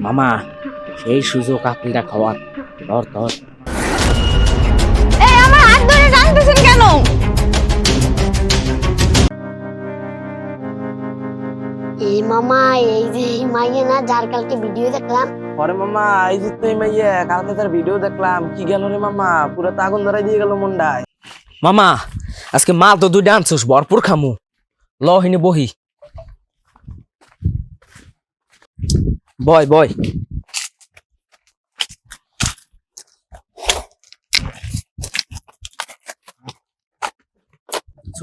মামা সেই সুযোগ আপেলটা খাওয়ার ধর ধর। এই আমার হাত ধরে টানতেছেন কেন? এই মামা, এই যে এই মাইয়া না যার কালকে ভিডিও দেখলাম। পরে মামা এই যে তুই মাইয়া কালকে তার ভিডিও দেখলাম, কি গেল রে মামা, পুরো তো আগুন ধরাই দিয়ে গেল মুন্ডায়। মামা আজকে মাল তো দুইটা আনছিস, ভরপুর খামু। ল হিনে বহি, বয় বয়।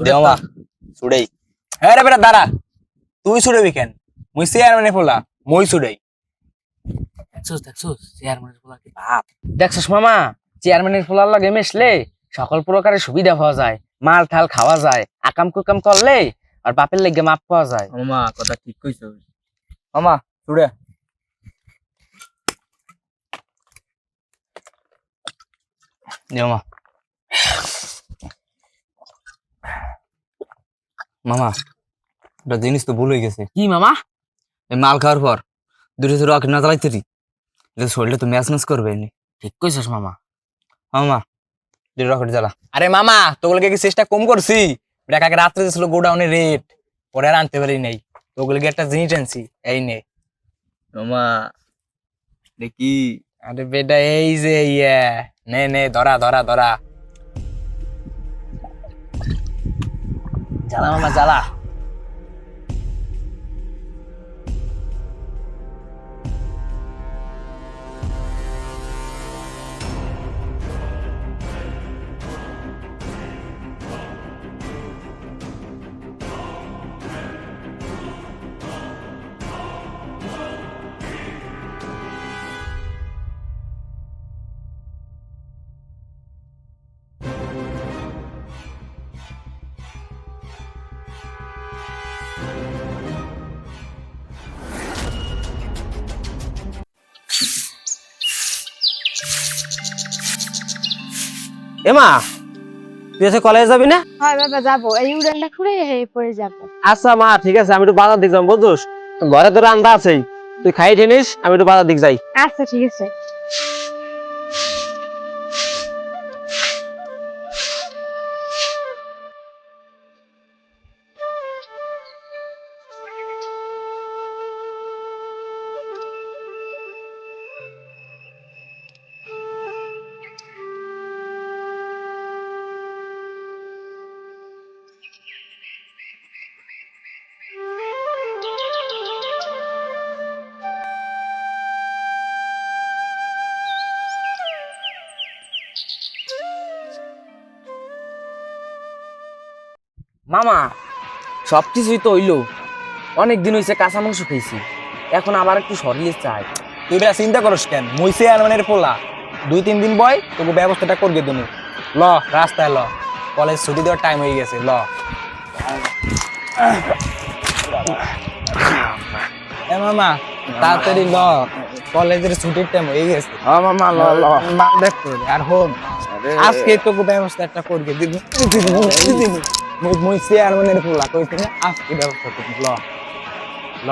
দেওয়া সুড়াই। হ্যাঁ রে বেটা দাঁড়া, তুই সুড়াবি কেন? মুই চেয়ারম্যানে ফোলা, মই সুড়াই। দেখছিস মামা, চেয়ারম্যানের ফুলার লাগে মেশলে সকল প্রকারের সুবিধা পাওয়া যায়, মাল ঠাল খাওয়া যায়, আকাম কুকাম করলে আর বাপের লেগে মাপ পাওয়া যায়। মামা কথা ঠিক কইছো। মামা সুড়ে। মামা মামা একটা জিনিস তো ভুল হয়ে গেছে। কি মামা? এই মাল খাওয়ার পর দুটো তো রকেট না চালাইতে শরীরটা তো ম্যাচ ম্যাচ করবে। ঠিক কইছিস মামা। মামা দুটো রকেট জ্বালা। আরে মামা তোগুলোকে কি চেষ্টা কম করছি? কাকে রাত্রে ছিল গোডাউনের রেট, পরে আর আনতে পারি নাই। তোগুলোকে একটা জিনিস আনছি, এই নে মামা দেখি। আরে বেটা এই যে ইয়া নে নে ধরা ধরা ধরা। জ্বালা মামা জ্বালা। এমা তুই এসে কলেজে যাবি না? হয় বাবা যাবো, এই উড়ানটা খুঁড়ে পরে যাবো। আচ্ছা মা ঠিক আছে, আমি একটু বাজার দিক যাবো বুঝছিস, ঘরে তো রান্না আছেই, তুই খাই নিস, আমি একটু বাজার দিক যাই। আচ্ছা ঠিক আছে। মামা সবকিছুই তো হইলো, অনেকদিন হয়েছে কাঁচা মাংস খেয়েছি, এখন আবার একটু শরীরে চাই। তুই বেটা চিন্তা করস কেন? মুই চেয়ারম্যানের পোলা, 2-3 দিন বয় তোকে ব্যবস্থাটা করে দেবো। ল রাস্তায় ল, কলেজ ছুটি দেওয়ার টাইম হয়ে গেছে। ল এ মামা তাড়াতাড়ি ল, কলেজের ছুটির টাইম হয়ে গেছে। মামা ল ল। দেখো আর হোম আজকে তোকে ব্যবস্থা একটা করে দিব। মুই চেয়ারম্যানের পোলা কইছি না, আজকে ব্যবস্থা করবি। ল ল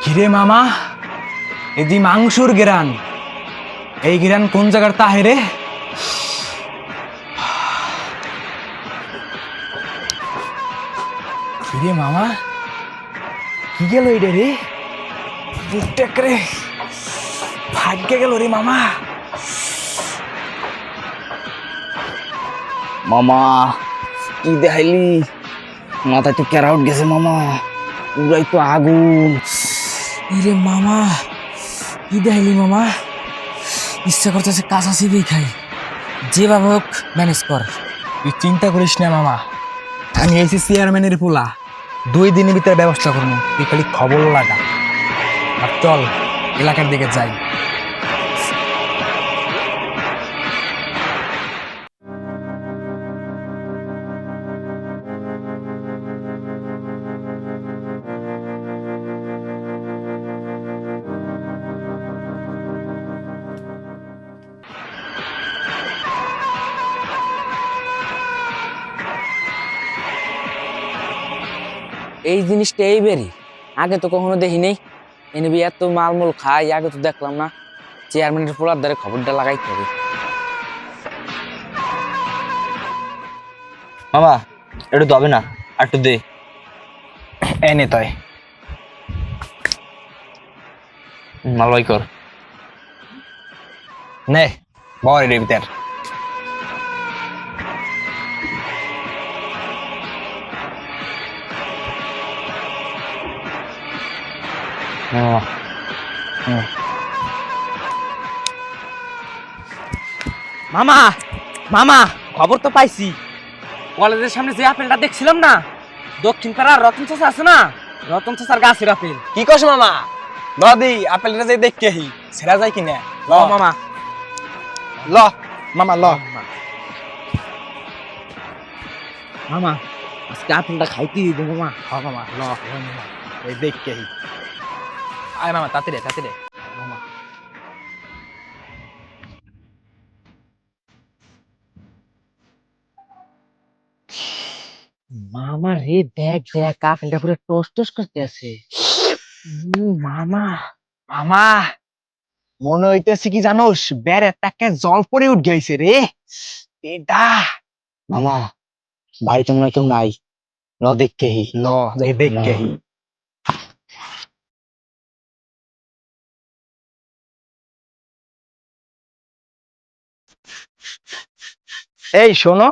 কিরে মামা, এদি মাংসুর গেরান, এই গেরান কোন জায়গার তাহে রে? কিরে মামা, কি গেল এটা রে? বুকটাক রে ভাগ্যে গেল রে মামা। মামা কি দেখাইলি, মাথায় তো ক্যারাউট গেছে মামা, পুরাই তো আগুন। ইরে মামা কি দেখাইলি মামা? ইচ্ছা করতেছে কাঁচা চিবিয়ে খাই, যেভাবে হোক ম্যানেজ কর। তুই চিন্তা করিস না মামা, আমি এসি চেয়ারম্যানের পোলা, 2 দিনের ভিতরে ব্যবস্থা করবো। তুই খালি খবর লাগা আর চল এলাকার দিকে যাই। এই জিনিসটা এইবারই, আগে তো কখনো দেখি নেই। এনে এত মালমূল খাই, আগে তো দেখলাম না। চেয়ারম্যানের পোলার দ্বারা খবরটা লাগাইতে হবে। মামা একটু দবে না, আর একটু দে। এনে তয় মালবাই কর নে বর রে ভিতর। মামা মামা খবর তো পাইছি, কলেজের সামনে যে আপেলটা দেখছিলাম না, দক্ষিণ পাড়ার রতন চাচা আছে না, রতন চাচার গাছের আপেল। কি কস মামা? নদি আপেলটা যাই দেখকে হি সেরা যায় কিনা। ল মামা, ল মামা ল। মামা আজকে আপেলটা খাইতে দিব মামা। হ্যাঁ মামা ল মামা, এই দেখকে হি। আয় মামা তাতে রে তাতে রে। মামা মামা রে দেখ দেখ, আপেলটা পুরো টস টস করতে আছে। মামা মামা মনে হইতেছে কি জানোস, বেড়ে তাকে জল পরে উঠ গেছে রে এটা। মামা বাড়িতে মনে হয় কেউ নাই, ল দেখকে হি। ল যাই দেখকে হি। এই শোনো,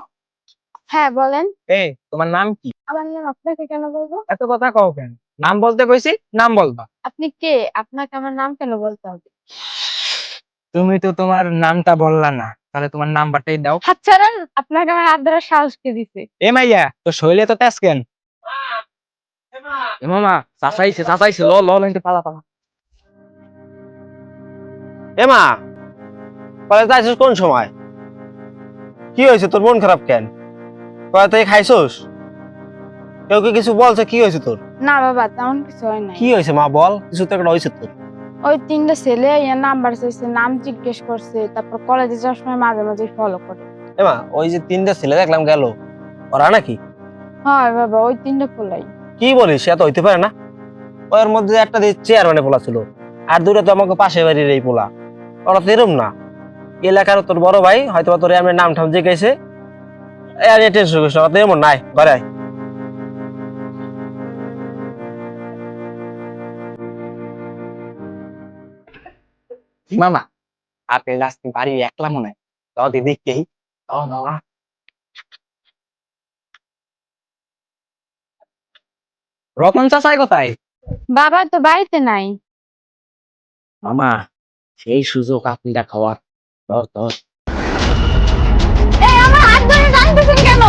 হ্যাঁ বলেন। এই তোমার নাম কি? আমার নাম আপনাকে কেন বলবো? এত কথা কও কেন? নাম বলতে কইছি, নাম বলবা। আপনি কে? আপনাকে আমার নাম কেন বলতে হবে? তুমি তো তোমার নামটা বললা না, তাহলে তোমার নাম্বারটাই দাও। হাত ছাড়েন, আপনাকে আমার হাত ধরার সাহস কে দিছে? এ মাইয়া তো শৈলে তো তেজ কেন? এ মামা চাচাইছে চাচাইছে, ল ল লাইনতে পালা পালা। এ মা, কলেজ আইছিস কোন সময়? কি হয়েছে তোর, মন খারাপ কেন? কলেজ থেকে খাইছোস? কেউ কি কিছু বলছে? কি হয়েছে তোর? না বাবা, তেমন কিছু হয় নাই। কি হয়েছে মা বল, কিছু তো একটা হয়েছে তোর। ওই তিনটা ছেলে ইয়ার নাম্বার চাইছে, নাম জিজ্ঞেস করছে, তারপর কলেজে যাওয়ার সময় মাঝে মাঝে ফলো করে। এ মা, ওই যে তিনটা ছেলে দেখলাম গেল, ওরা নাকি? হ্যাঁ বাবা, ওই তিনটা পোলাই। কি বলিস, সে তো হইতে পারে না। ওর মধ্যে একটা চেয়ারম্যানের পোলা ছিল, আর দুটো তো আমাকে পাশে বাড়ির এই পোলা। ওরা তো এরম না, এলাকার তোর বড় ভাই হয়তো তোর এমনি নাম ঠাম জিজ্ঞাসে। টেনশন করিস না, ওরা তো এমন নাই। ঘরে আয়। মামা আপেল রাস্তা বাড়ি একলা মনে হয়, দাও দি দেখকে হি। দাও মামা। রতন চাচাই কোথায়? বাবা তো বাড়িতে নাই। মামা সেই সুযোগ আপেলটা খাওয়ার। ধর ধর। এই আমার হাত ধরে টানতেছেন কেন?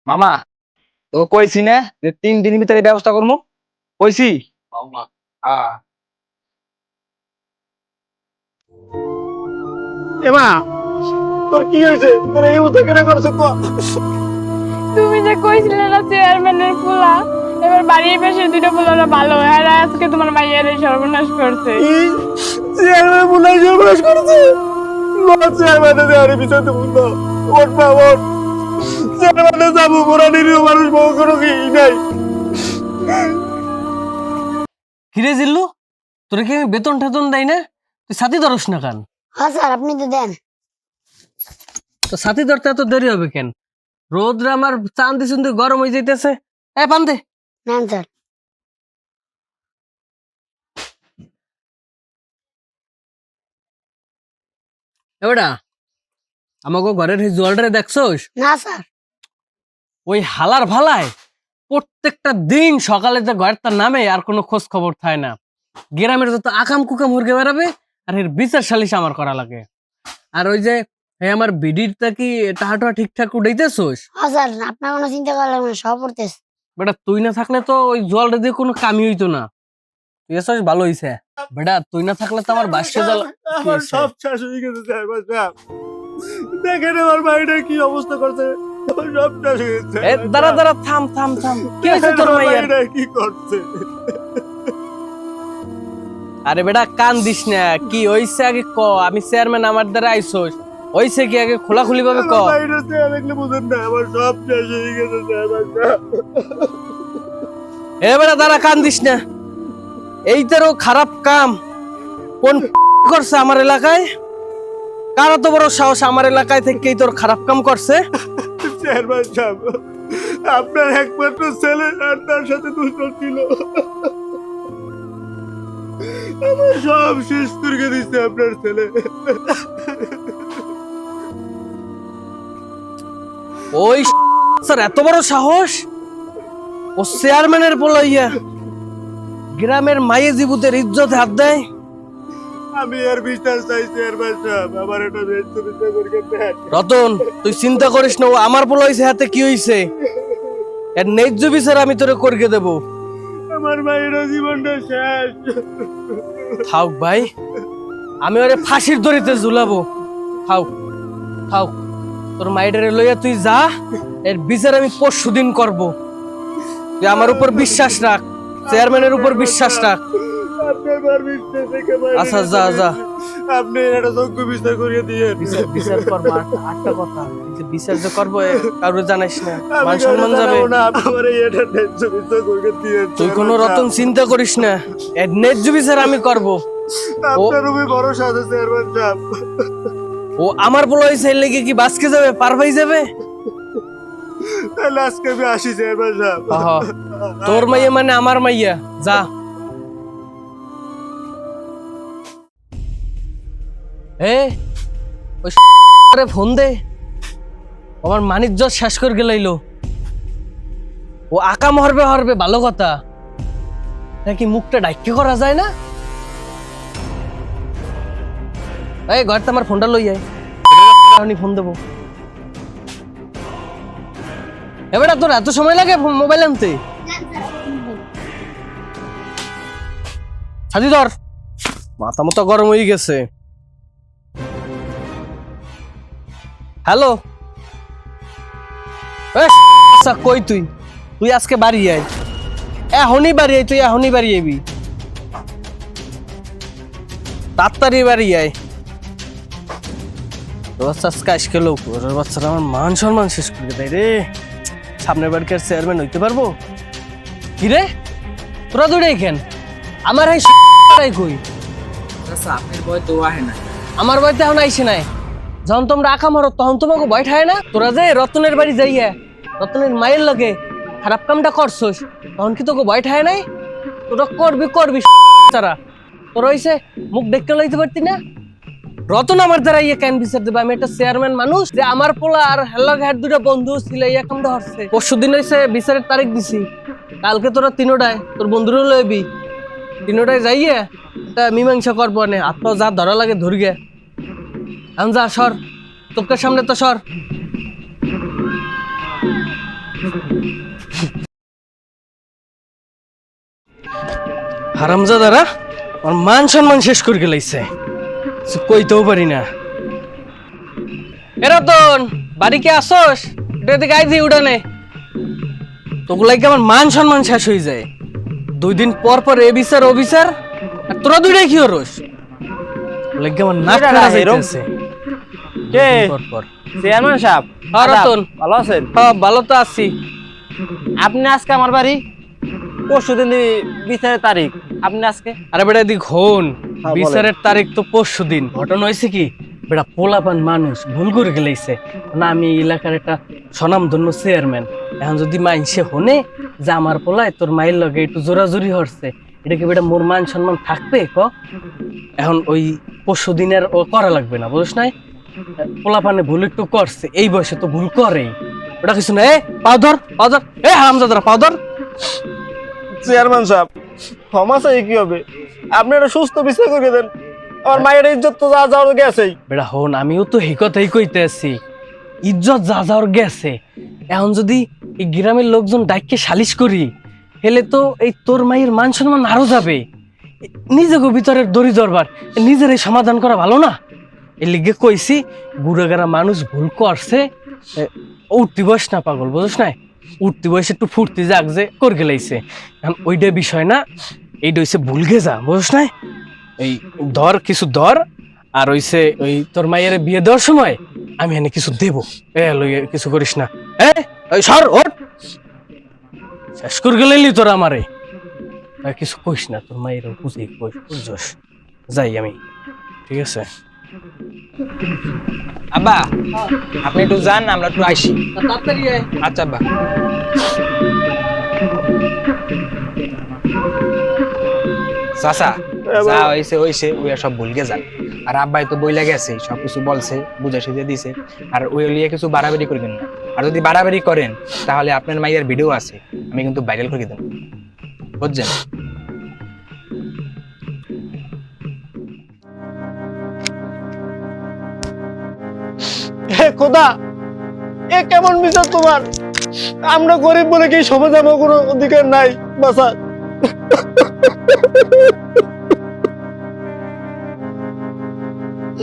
মামা তো কইছি না যে 3 দিনের ভিতরে ব্যবস্থা করবো, কইছি। এ মা, তোর কি হয়েছে? তোর এই মতো কেন করছো তো? তুমি যে কইছিলে না চেয়ারম্যানের পোলা, এবার বাড়ির পাশে দুটো পোলারা ভালো হয়, আর আজকে তোমার মাইয়ারে সর্বনাশ করছে। চেয়ারম্যান বলাই সর্বনাশ করেছে। চেয়ারম্যানের দেওয়ারে বিচার দেবো না। ওর মা ওর চেয়ারম্যানে যাবো, ওরা নিরীহ মানুষ, বউ কোনো কি নাই। কিরে জিল্লু, তোরে কি আমি বেতন টেতন দেয় না? তুই সাথী ধরস না কেন? হ্যাঁ স্যার, আপনি তো দেন। তো সাথী ধরতে এত দেরি হবে কেন? রোদরা আমার চান্দি চুন্দি গরম হয়ে যাইতেছে। পান দে। নেন স্যার। এবারা আমাকে ঘরের এই জলটারে দেখছোস? না স্যার। ওই হালার ভালায় প্রত্যেকটা দিন সকালে যে ঘরের তার নামে আর কোনো খোঁজ খবর থাকে না। গ্রামের যত আকাম কুকাম মুরগে বেড়াবে, আর এর বিচার সালিশ আমার করা লাগে। আর ওই যে আমার বিডিরটা কি টাহাটা ঠিকঠাক উঠাইতেছোস? হ্যাঁ স্যার, আপনার কোনো চিন্তা করা লাগবে না, সব পড়তেছে। বেটা তুই না থাকলে তো ওই জলটা দিয়ে কোনো কামই হইতো না। তুই এসছ ভালো হইছে। বেটা তুই না থাকলে তো আমার বাসকে জল। আমার সব শেষ হয়ে গেছে চেয়ারম্যান সাহেব। দেখেন আমার বাড়িটার কি অবস্থা করছে। আমার সবটা হয়েছে এ দাঁড়া দাঁড়া, থাম থাম থাম, কি হয়েছে তোর মাইয়ার? কি করছে? আরে বেটা কান দিস না, কি হইছে আগে ক। আমি চেয়ারম্যান, আমার দ্বারা আইসোস, হইছে কি আগে খোলাখুলি ভাবে ক। আমার বাইরে চেয়ে দেখলে বুঝেন না, আমার সব শেষ হয়ে গেছে স্যার, আমার সব। এ বেটা দাঁড়া, কান দিস না। এইটারও খারাপ কাম কোন করছে আমার এলাকায়? কারা তো বড় সাহস আমার এলাকায় থেকেই তোর খারাপ কাম করছে? চেয়ারম্যান সাহেব, আপনার একমাত্র ছেলে আর তার সাথে দুষ্ট ছিল, আমার সব শেষ করে দিচ্ছে আপনার ছেলে। ওই স্যার এত বড় সাহস, ও চেয়ারম্যানের বলাইয়া গ্রামের মায়ে জীবুতের ইজ্জত হাত দেয়। আমি আর বিচার চাই চেয়ারম্যান সাহেব, আমার এটা বিচার করে দেন। রতন তুই চিন্তা করিস না, ও আমার বলা হয়েছে, হাতে কি হয়েছে এর ন্যায্য বিচার আমি তোরে করে দেব। আমার মায়ের জীবনটা শেষ। থাক ভাই, আমি ওরে ফাঁসির দড়িতে ঝুলাবো। থাক থাক, তোর মাইডারে লইয়া তুই যা, এর বিচার আমি পরশুদিন করব। তুই আমার উপর বিশ্বাস রাখ, চেয়ারম্যানের উপর বিশ্বাস রাখ। আপনার বিশ্বাস একেবারে আচ্ছা যা যা, আপনি এটা যোগ্য বিচার করিয়ে দিয়ে বিচার করবো। আটটা কথা, বিচার যে করবো কারো জানাইস না, মান সম্মান যাবে। তুই কোনো রতন চিন্তা করিস না, এর ন্যায্য বিচার আমি করব। আপনার উপরে ভরসা আছে চেয়ারম্যান সাহেব। ও আমার বলা হয়েছে এর লেগে কি বাসকে যাবে, পার হয়ে যাবে? তাহলে আজকে আমি আসি চেয়ারম্যান সাহেব। তোর মাইয়া মানে আমার মাইয়া, যা। ওই ফোন দে, আমার মানিজ্য শেষ করে গেলাইলো। ও আকাম হরবে হরবে ভালো কথা, নাকি মুখটা ডাইকে করা যায় না? এই ঘরটা আমার ফোনটা লই আয়, আমি ফোন দেবো। এবার তোর এত সময় লাগে মোবাইল আনতে? সাজি ধর, মাথা মতো গরম হয়ে গেছে। হ্যালো, আচ্ছা কই তুই? তুই আজকে বাড়ি আয়, এখনই বাড়ি আয়, তুই এখনই বাড়ি আইবি, তাড়াতাড়ি বাড়ি আয়। বাচ্চা আজকে আজকে লোক, ওর বাচ্চারা আমার মান সম্মান শেষ করে দেয় রে। সামনের বাড়ির চেয়ারম্যান হইতে পারবো? কি রে তোরা দুটাই কেন? আমার এই কই? আপনার বয় তো আহে না। আমার বাড়িতে এখন আইসে নাই, যখন তোমরা আঁকা মারো তখন তোমাকে ভয় ঠায় না? তোরা যে রতনের বাড়ি যাইয়া রতনের মায়ের লগে খারাপ কামটা করছস, তখন কি তোকে ভয় ঠায় নাই? তোরা করবি করবি তারা, তোরা হইছে মুখ দেখতে লইতে পারতি না? রতন আমার দ্বারা ইয়ে কেন বিচার দেবে? আমি একটা চেয়ারম্যান মানুষ, যে আমার পোলা আর হেলা ঘাট দুটা বন্ধু ছিল ইয়া কামটা হচ্ছে। পরশু দিন হইছে বিচারের তারিখ দিছি, কালকে তোরা তিনোটায় তোর বন্ধুরও লইবি, তিনোটায় যাইয়া তা মীমাংসা করবো। নে আত্মা যা ধরা লাগে ধরি গে, এখন যা, সর, তোকে সামনে তো সর। হারামজাদারা আমার মান সম্মান শেষ করে গেলাইছে, কইতেও পারি না। এরতন বাড়ি কে আসোস? এটা গাইছি উঠানে, তোগুলাই আমার মান সম্মান শেষ হয়ে যায়। 2 দিন পর পর এ বিচার ও বিচার, আর তোরা দুইটাই কি হরস? লাগে আমার নাক কাটা যাইতেছে। কে পর পর চেয়ারম্যান সাহেব? হ্যাঁ রতন, ভালো আছেন? হ্যাঁ ভালো তো আছি। আপনি আজকে আমার বাড়ি, পরশুদিন বিচারের তারিখ, আপনি আজকে? আরে বেটা এদিক হন, বলেন। বিচারের তারিখ তো পরশুদিন। ঘটনা হয়েছে কি, বেটা পোলাপান মানুষ ভুল করে গেলাইছে না। আমি এই এলাকার একটা স্বনামধন্য চেয়ারম্যান, এখন যদি মাইনসে হনে যে আমার পোলায় তোর মায়ের লগে একটু জোরাজুরি হচ্ছে, এটা কি বেটা মোর মান সম্মান থাকবে ক? এখন ওই পরশুদিনের ও করা লাগবে না, বুঝছ নাই? পোলাপানে ভুল একটু করছে, এই বয়সে তো ভুল করেই, ওটা কিছু না। পাও ধর পাও ধর, হারামজাদারা পাও ধর। চেয়ারম্যান সাহেব ক্ষমা চাই কি হবে, আপনি একটা সুস্থ বিচার করে দেন। আমার মায়ের ইজ্জত তো যা যাওয়ার গেছেই। বেটা হন, আমিও তো এই কথাই কইতে আছি, ইজ্জত যা যাওয়ার গেছে। এখন যদি এই গ্রামের লোকজন ডাইকে সালিশ করি, হেলে তো এই তোর মায়ের মান সম্মান আরো যাবে। নিজেকে ভিতরের দড়ি দরবার নিজেরাই সমাধান করা ভালো না? এই লিগে কইছি গুড়াগাড়া মানুষ ভুল করছে, উঠতি বয়স না পাগল, বুঝছ না? উঠতি বয়সে একটু ফুর্তি যাক যে কর গেলাইছে, ওইটা বিষয় না, এইটা হইছে ভুলগে যা, বুঝছ না? এই ধর কিছু ধর, আর হইছে ওই তোর মায়ের বিয়ে দেওয়ার সময় আমি এনে কিছু দেবো, লইয়া কিছু করিস না। ওই সর ওঠ, শেষ করে গেলি তোর আমারে, আর কিছু কইস না, তোর মায়ের বুঝি বুঝছস। যাই আমি, ঠিক আছে? আব্বা আপনি একটু যান, আমরা একটু আইসি। আচ্ছা আব্বা। চাচা যা হয়েছে হয়েছে, ওই সব ভুলকে যান। আর আব্বাই তো বইলা গেছে, সবকিছু বলছে, বুঝা সুঝে দিছে। আর ওই লিয়ে কিছু বাড়াবাড়ি করবেন না, আর যদি বাড়াবাড়ি করেন তাহলে আপনার মাইয়ের ভিডিও আছে, আমি কিন্তু ভাইরাল করে দেব, বুঝছেন? হে খোদা, এ কেমন বিচার তোমার? আমরা গরিব বলে কি সমাজে আমার কোনো অধিকার নাই? বাসা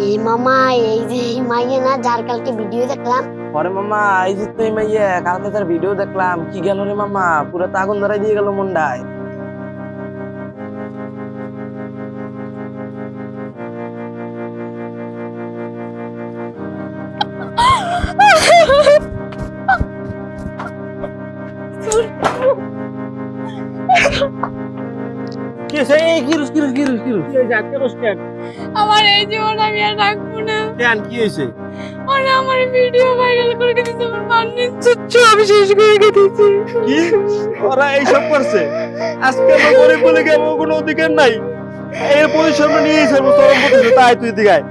এই মামা এই যে এই মাইয়া না যার কালকে ভিডিও দেখলাম, পরে মামা এই যে তুই মাইয়া কালকে তার ভিডিও দেখলাম, কি গেল রে মামা, পুরো তো আগুন ধরাই দিয়ে গেল মুন্ডায়। কি হইছে? এই কিরুস কিরুস কিরুস কিরুস আমার এই জীবন আমি আর রাখবো না। কেন কি হইছে? ওরা আমার ভিডিও ভাইরাল করে দিয়েছে, আমার মানের চুচ্চু আমি শেষ করে দিয়েছি। কি ওরা এইসব করছে? আজকে আমরা গরিব বলে কি আমার কোনো অধিকার নাই? এর প্রতিশোধ আমরা নিয়েছি, চরম প্রতিশোধ। তাই তুই দিঘায়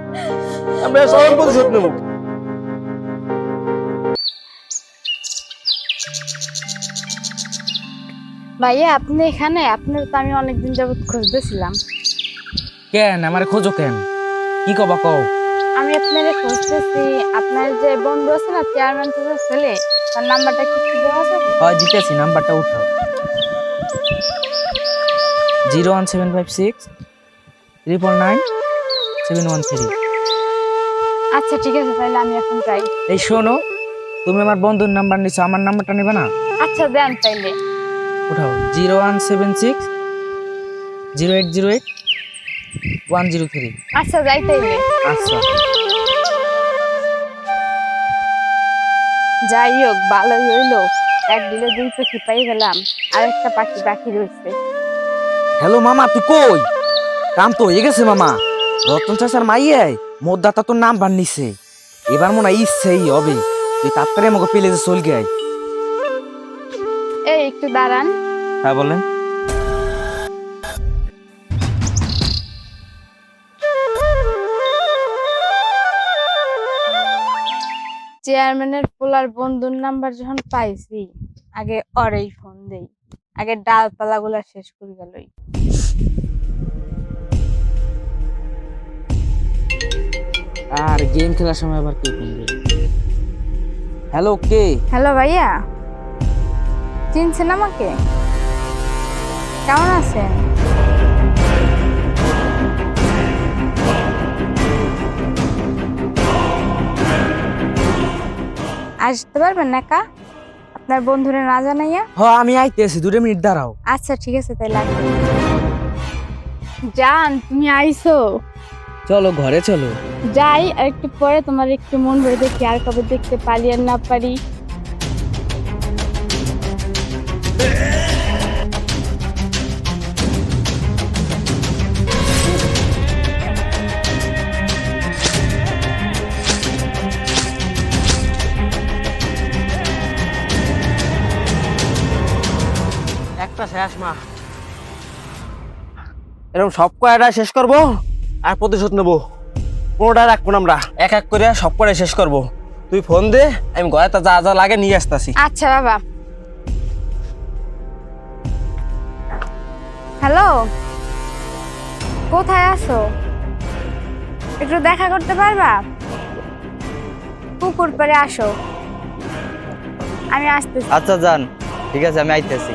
আমরা চরম প্রতিশোধ নেবো। ভাইয়া আপনি এখানে? আপনার তো আমি অনেকদিন যাবত খুঁজতেছিলাম। কেন আমার খোঁজো কেন? কি কবা কও? আমি আপনারে খুঁজতেছি, আপনার যে বন্ধু আছে না চেয়ারম্যান ছেলে, তার নাম্বারটা কি দেওয়া আছে? হয় দিতেছি, নাম্বারটা উঠাও। 01756 999 713। আচ্ছা ঠিক আছে, তাহলে আমি এখন যাই। এই শোনো, তুমি আমার বন্ধুর নাম্বার নিছো, আমার নাম্বারটা নেবে না? আচ্ছা দেন তাইলে। উঠাও। 0176 0808 103। আচ্ছা যাই তাইলে। আচ্ছা। যাই হোক, ভালোই হইলো, এক দিলে দুই পাখি পাই গেলাম, আর একটা পাখি বাকি রয়েছে। হ্যালো মামা, তুই কই? কাম তো হয়ে গেছে মামা, রতন চাচার মাইয়ে মোদ্দাতা তোর নাম্বার নিছে, এবার মনে হয় ইচ্ছেই হবে, তুই তাড়াতাড়ি আমাকে পেলে যে চল গে। এই একটু দাঁড়ান। হ্যাঁ বলেন। চেয়ারম্যানের পোলার বন্ধুর নাম্বার যখন পাইছি, আগে ওরেই ফোন দেই, আগে ডালপালা গুলা শেষ করে গেলই। আর গেম খেলার সময় আবার কে ফোন দিল? হ্যালো, কে? হ্যালো ভাইয়া, চিনছেন আমাকে? কেমন আছেন? আসতে পারবেন না কা আপনার বন্ধুরা না জানাইয়া? হ্যাঁ আমি আইতেছি, 2 মিনিট দাঁড়াও। আচ্ছা ঠিক আছে, তাই লাগবে। জান তুমি আইছো? চলো ঘরে চলো। যাই, আর একটু পরে তোমার একটু মন ভরে দেখি, আর কবে দেখতে পারি আর না পারি। একটা শেষ মা, এরকম সব কয়টা শেষ করবো আর প্রতিশোধ নেবো, কোনোটা রাখবো না আমরা, এক এক করে সব কয়টা শেষ করবো। তুই ফোন দে, আমি ঘরে তা যা যা লাগে নিয়ে আসতেছি। আচ্ছা বাবা। হ্যালো, কোথায় আছো? একটু দেখা করতে পারবা? পুকুর পাড়ে আসো, আমি আসতেছি। আচ্ছা যান, ঠিক আছে আমি আইতেছি,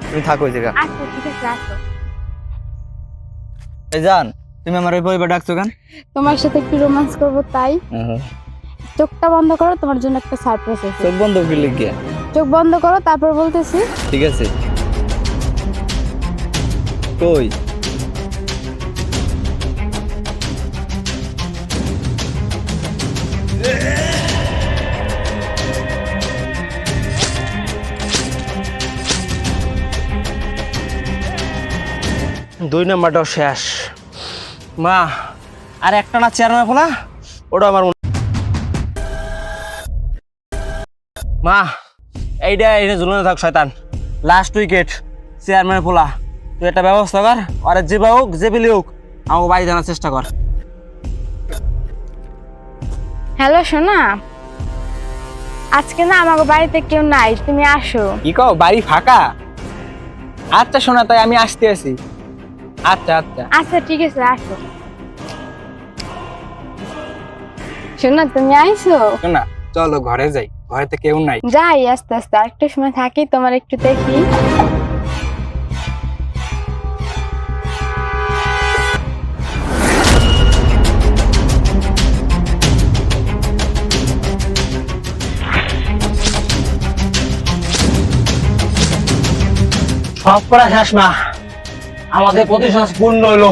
তুমি থাকো ওই জায়গা। আচ্ছা ঠিক আছে, আসো। এই যান, তুমি আমার ওই পরিবার ডাকছো কেন? তোমার সাথে একটু রোমান্স করবো তাই। চোখটা বন্ধ করো, তোমার জন্য একটা সারপ্রাইজ আছে। চোখ বন্ধ করলে কি? চোখ বন্ধ করো, তারপর বলতেছি। ঠিক আছে। কই? দুই নাম্বারটাও শেষ। মা, আর একটা না চেয়ারম্যান পোলা, ওটা আমার মা, এইটা ঝুলনে থাক শয়তান। লাস্ট উইকেট চেয়ারম্যান পোলা, তুই একটা ব্যবস্থা কর, আর যে বা হোক যে পেলে হোক আমাকে বাড়ি জানার চেষ্টা কর। হ্যালো সোনা, আজকে না আমাকে বাড়িতে কেউ নাই, তুমি আসো। কি কও, বাড়ি ফাঁকা? আচ্ছা শোনা, তাই আমি আসতে আছি। আচ্ছা আচ্ছা। আচ্ছা ঠিক আছে, আসো। সোনা তুমি আইছো? শোনা চলো ঘরে যাই, ঘরে তো কেউ নাই। যাই আস্তে আস্তে, আরেকটু সময় থাকি, তোমার একটু দেখি। সব করা শেষ মা, আমাদের প্রতিশ্বাস পূর্ণ হলো।